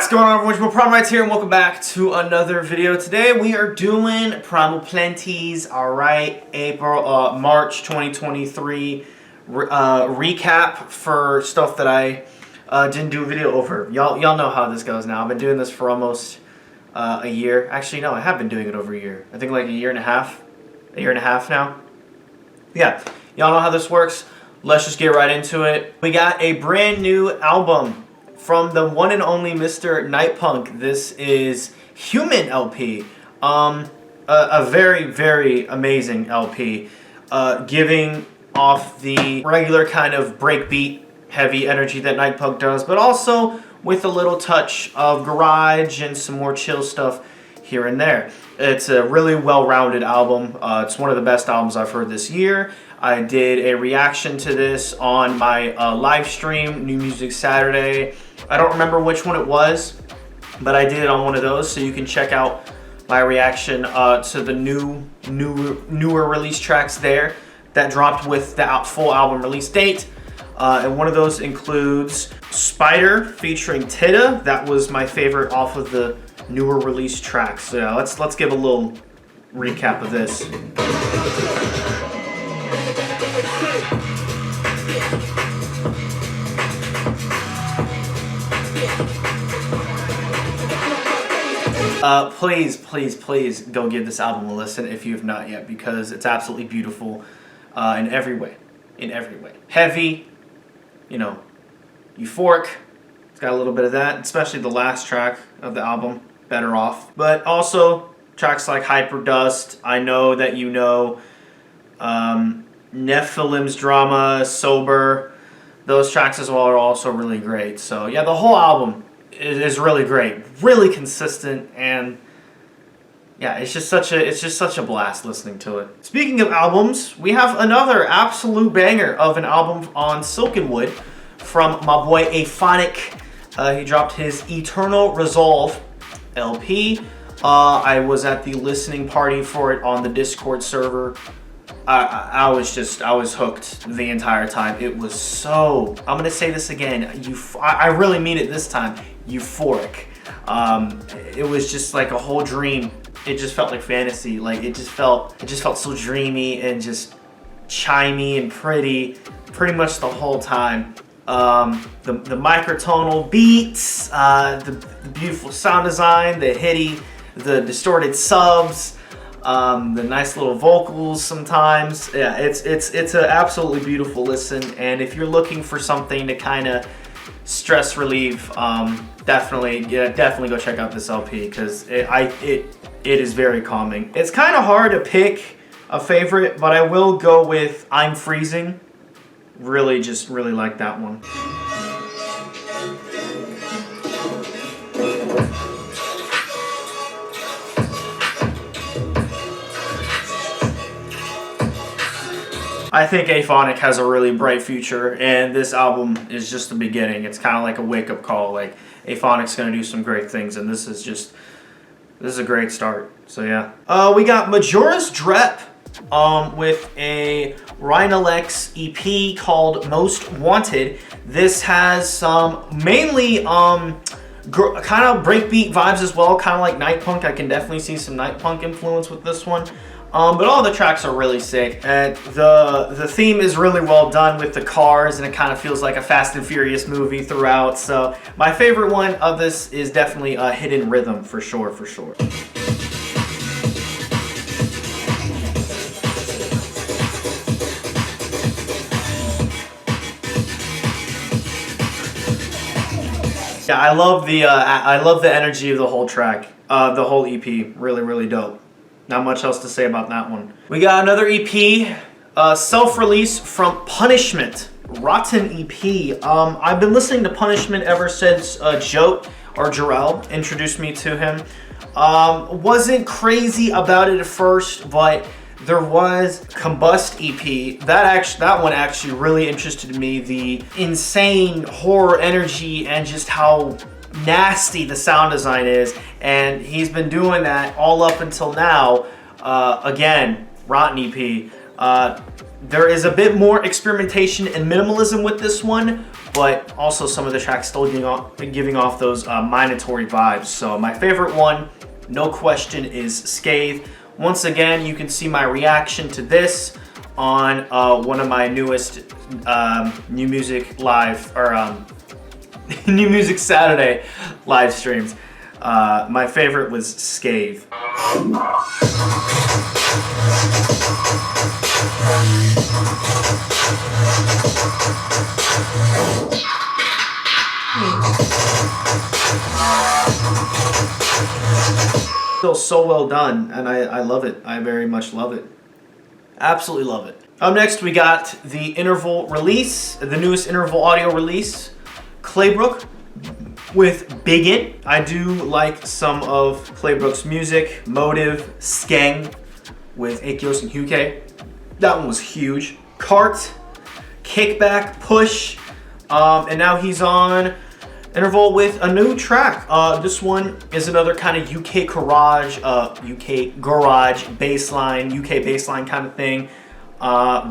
What's going on, everyone? Primal here, and welcome back to another video. Today we are doing Primal Plenties, alright, March 2023 recap for stuff that I didn't do a video over. Y'all know how this goes now. I've been doing this for almost a year. Actually, no, I have been doing it over a year. I think like a year and a half now. Yeah, y'all know how this works. Let's just get right into it. We got a brand new album from the one and only Mr. Nitepunk. This is Human LP. A very, very amazing LP. Giving off the regular kind of breakbeat, heavy energy that Nitepunk does, but also with a little touch of garage and some more chill stuff here and there. It's a really well-rounded album. It's one of the best albums I've heard this year. I did a reaction to this on my live stream, New Music Saturday. I don't remember which one it was, but I did it on one of those, so you can check out my reaction to the newer release tracks there that dropped with the full album release date. And one of those includes Spider featuring Tita. That was my favorite off of the newer release tracks. So yeah, let's give a little recap of this. Please go give this album a listen if you have not yet, because it's absolutely beautiful in every way. Heavy, you know, euphoric. It's got a little bit of that, especially the last track of the album, Better Off. But also tracks like Hyperdust, I Know That You Know, Nephilim's Drama, Sober. Those tracks as well are also really great. So yeah, the whole album is really great, really consistent, and yeah, it's just such a blast listening to it. Speaking of albums, we have another absolute banger of an album on Silkenwood from my boy Aphonic. He dropped his Eternalresolv LP. I was at the listening party for it on the Discord server. I was hooked the entire time. It was so, I'm gonna say this again, I really mean it this time, euphoric. It was just like a whole dream. It just felt like fantasy. Like it just felt so dreamy and just chimey and pretty much the whole time. The microtonal beats, the beautiful sound design, the hitty, the distorted subs, the nice little vocals sometimes. Yeah, it's an absolutely beautiful listen, and if you're looking for something to kind of stress relieve, definitely go check out this LP, because it is very calming. It's kind of hard to pick a favorite, but I will go with I'm Freezing. Really like that one. I think Aphonic has a really bright future, and this album is just the beginning. It's kind of like a wake-up call. Like, Aphonic's going to do some great things, and this is a great start. So yeah. We got Majoras Drep with a Rhinalex EP called Most Wanted. This has some mainly kind of breakbeat vibes as well, kind of like Nitepunk. I can definitely see some Nitepunk influence with this one. But all the tracks are really sick, and the theme is really well done with the cars, and it kind of feels like a Fast and Furious movie throughout. So my favorite one of this is definitely Hidden Rhythm, for sure. Yeah, I love the energy of the whole track, the whole EP. Really dope. Not much else to say about that one. We got another EP, self-release from Punishment, Rotten EP. I've been listening to Punishment ever since JKYL introduced me to him. Wasn't crazy about it at first, but there was Combust EP. That one actually really interested me. The insane horror energy and just how nasty the sound design is, and he's been doing that all up until now. Again, Rotten EP. There is a bit more experimentation and minimalism with this one, but also some of the tracks still giving off those Minotaur vibes. So my favorite one, no question, is Scathe. Once again, you can see my reaction to this on one of my newest New Music Live, or New Music Saturday live streams. My favorite was Scathe. Feels so well done, and I love it. I very much love it. Absolutely love it. Up next, we got the interval release, the newest interval audio release, Claybrook with Biggen. I do like some of Claybrook's music. Motive, Skeng with Akios and Huke. That one was huge. Cart, Kickback, Push, and now he's on interval with a new track. This one is another kind of UK garage, bassline, UK bassline kind of thing.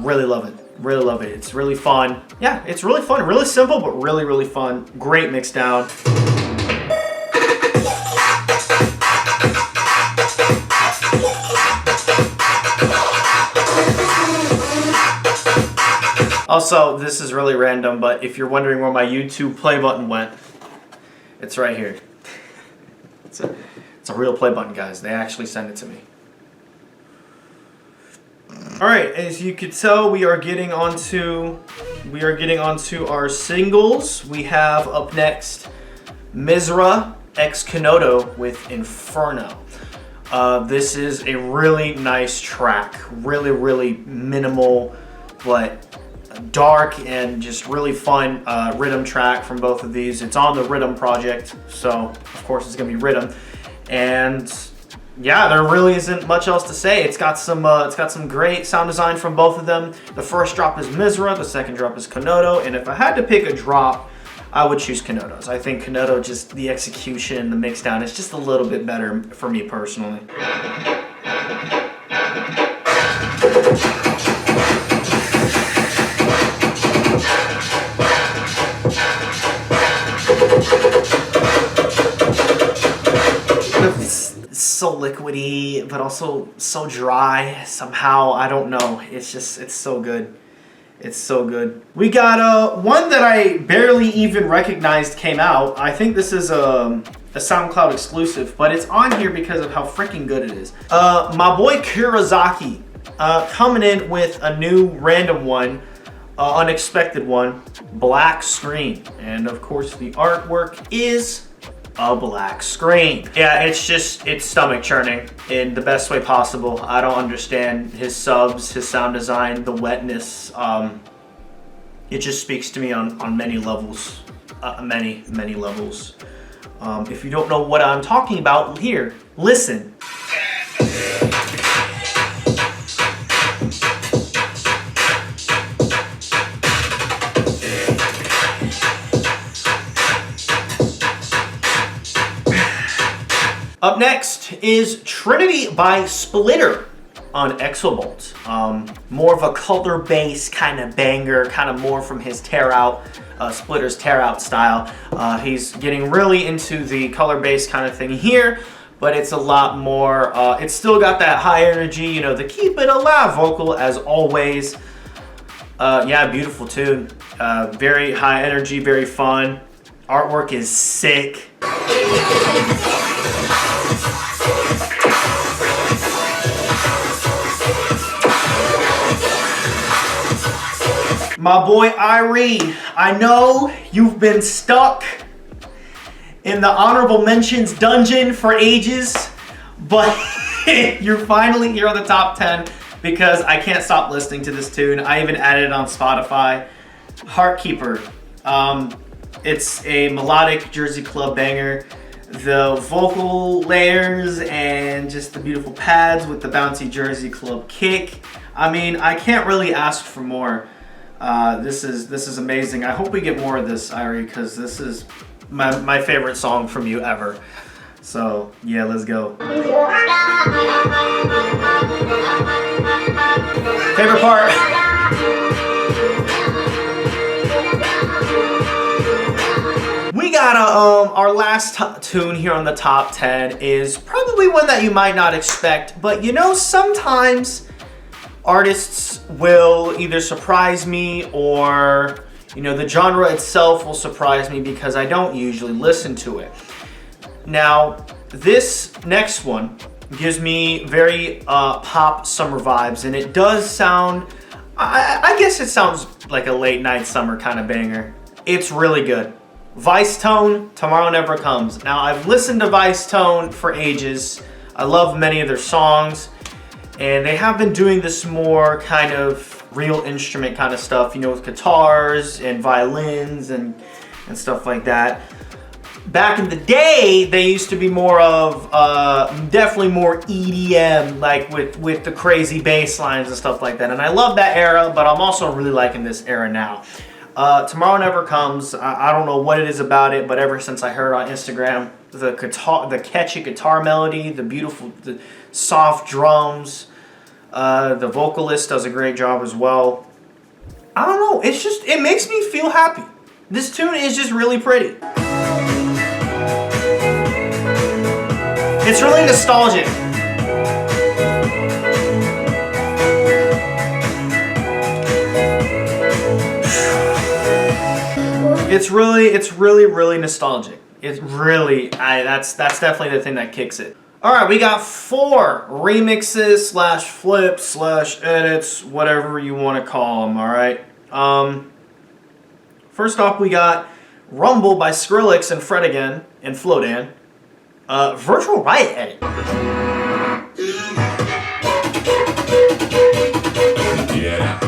Really love it. Really love it. It's really fun. Yeah, it's really fun. Really simple, but really, really fun. Great mix down. Also, this is really random, but if you're wondering where my YouTube play button went, it's right here. It's a real play button, guys. They actually sent it to me. All right, as you can tell, we are getting onto our singles. We have up next MIZRA x KANOTO with Inferno. This is a really nice track. Really, really minimal, but dark and just really fun rhythm track from both of these. It's on the Rhythm project, so of course it's gonna be Rhythm. And yeah, there really isn't much else to say. It's got some great sound design from both of them. The first drop is MIZRA, the second drop is KANOTO, and if I had to pick a drop, I would choose KANOTO's. I think KANOTO, just the execution, the mix down, is just a little bit better for me personally. So liquidy, but also so dry somehow. I don't know. It's so good. It's so good. We got one that I barely even recognized came out. I think this is a SoundCloud exclusive, but it's on here because of how freaking good it is. My boy KUROZAKI coming in with a new random one, unexpected one, Black Screen. And of course the artwork is a black screen. Yeah, it's stomach churning in the best way possible. I don't understand his subs, his sound design, the wetness. It just speaks to me on many levels, many levels. If you don't know what I'm talking about, here, listen. Up next is Trinity by Splitter on Exobolt. More of a color-based kind of banger, kind of more from his tear out, Splitter's tear out style. He's getting really into the color-based kind of thing here, but it's a lot more, it's still got that high energy, you know, the keep it alive vocal as always. Yeah, beautiful tune. Very high energy, very fun. Artwork is sick. My boy Irie, I know you've been stuck in the honorable mentions dungeon for ages, but you're finally here on the top 10 because I can't stop listening to this tune. I even added it on Spotify. Heartkeeper. It's a melodic Jersey club banger. The vocal layers and just the beautiful pads with the bouncy Jersey club kick. I mean, I can't really ask for more. This is amazing. I hope we get more of this, Irie, because this is my favorite song from you ever. So yeah, let's go. Favorite part. got our last tune here on the top 10 is probably one that you might not expect, but you know, sometimes artists will either surprise me or, you know, the genre itself will surprise me because I don't usually listen to it. Now, this next one gives me very pop summer vibes, and it does sound, I guess it sounds like a late night summer kind of banger. It's really good. Vicetone, Tomorrow Never Comes. Now, I've listened to Vicetone for ages. I love many of their songs, and they have been doing this more kind of real instrument kind of stuff, you know, with guitars and violins and stuff like that. Back in the day, they used to be more of, definitely more EDM, like with the crazy bass lines and stuff like that. And I love that era, but I'm also really liking this era now. Tomorrow Never Comes. I don't know what it is about it, but ever since I heard on Instagram, the catchy guitar melody, the soft drums, the vocalist does a great job as well. I don't know, it makes me feel happy. This tune is just really pretty. It's really nostalgic. It's really nostalgic. It's really, that's definitely the thing that kicks it. All right, we got 4 remixes slash flips slash edits, whatever you want to call them. All right. First off, we got Rumble by Skrillex and Fred again and Flowdan. Virtual Riot edit. Yeah.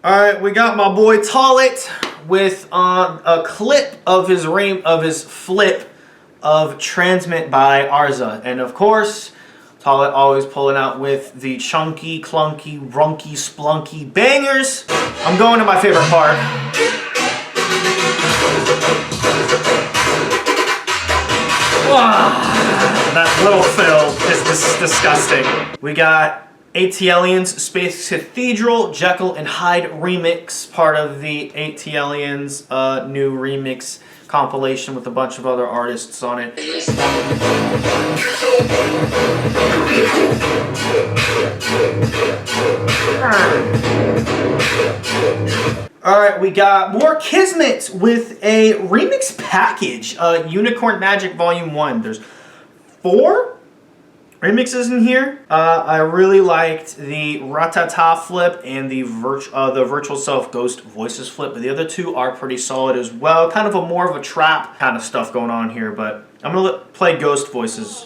All right, we got my boy TOLOT with a clip of his flip of Transmit by ARZAH, and of course, TOLOT always pulling out with the chunky, clunky, runky, splunky bangers. I'm going to my favorite part. That little fill is disgusting. We got ATLiens Space Cathedral, Jekyll and HYDE remix, part of the ATLiens new remix compilation with a bunch of other artists on it. Alright, we got more Kismet with a remix package, Unicorn Magic Volume 1. There's 4 remixes in here. I really liked the Ratata flip and the Virtual Self Ghost Voices flip, but the other 2 are pretty solid as well. Kind of a more of a trap kind of stuff going on here, but I'm gonna play Ghost Voices.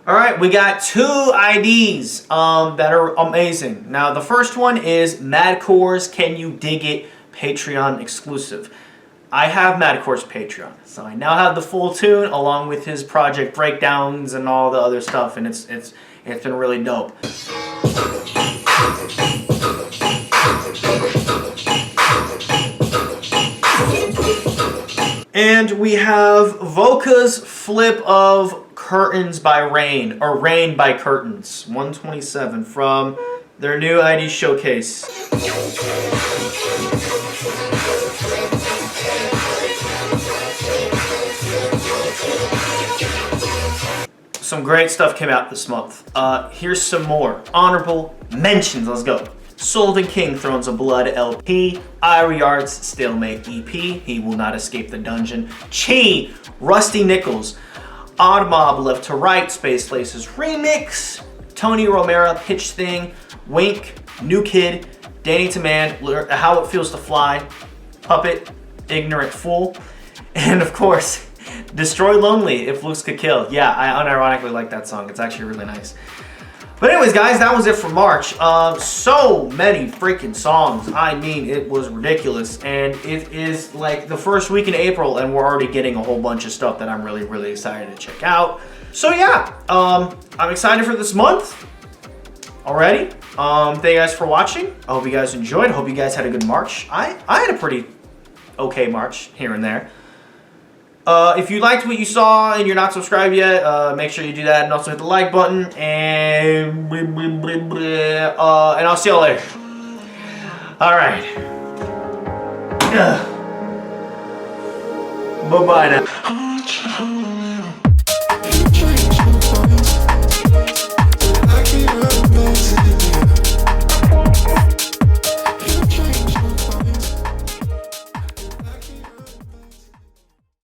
Alright, we got 2 IDs that are amazing. Now, the first one is Madcore's Can You Dig It Patreon exclusive. I have Madcore's Patreon, so I now have the full tune along with his project breakdowns and all the other stuff, and it's been really dope. And we have Voka's flip of Curtains by Rain, or Rain by Curtains, 127 from their new ID showcase. Some great stuff came out this month. Here's some more honorable mentions. Let's go. Sullivan King Thrones of Blood LP, IrieArtz Stalemate EP, He Will Not Escape the Dungeon, Chi, Rusty Nichols, Odd Mob Left to Right, Space Laces Remix, Tony Romero Pitch Thing, Wink, New Kid, Danny to Man, How It Feels to Fly, Puppet, Ignorant Fool, and of course, Destroy Lonely, If Looks Could Kill. Yeah, I unironically like that song. It's actually really nice. But anyways, guys, that was it for March. So many freaking songs. I mean, it was ridiculous. And it is like the first week in April, and we're already getting a whole bunch of stuff that I'm really, really excited to check out. So yeah, I'm excited for this month already. Thank you guys for watching. I hope you guys enjoyed. I hope you guys had a good March. I had a pretty okay March here and there. If you liked what you saw and you're not subscribed yet, make sure you do that, and also hit the like button. And I'll see y'all later. All right. Bye bye now.